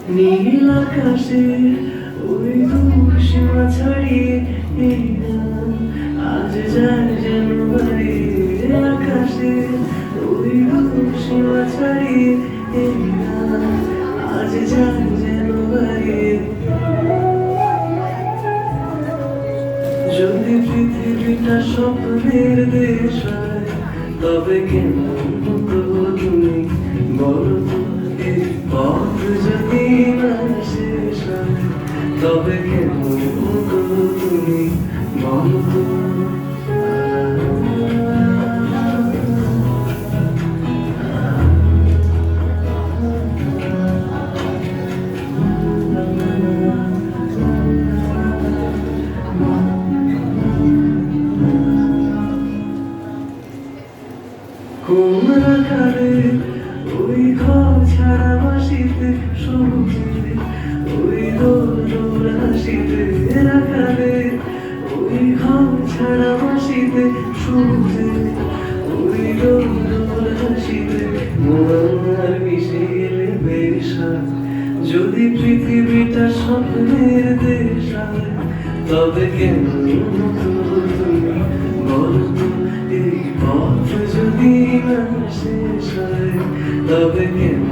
নীল আকাশে ওই দূর সীমা ছাড়িয়ে এই গান আজ যায় যেন হারিয়ে আকাশে ওই দূর সীমা ছাড়িয়ে এই গান আজ যায় যেন হারিয়ে। যদি পৃথিবীটা স্বপ্নের দেশ হয় তবে কেন তো তুমি বলো তো, এই পথ যদি না শেষ হয় তবে কেন তো তুমি বলো তো। কোমরা কালে ওই ঘর ছাড়া বাসিতে সবুজে ওই দোল দোল হাসিতে রাখালে ওই ঘর ছাড়া বাসিতে সবুজে ওই দোল দোল হাসিতে মনার মিশে গেলে বেশ হয়। যদি পৃথিবীটা স্বপ্নের দেশ হয় তবে কেন তুমি বলো তো, এই পথ যদি না শেষ হয় তবে কেন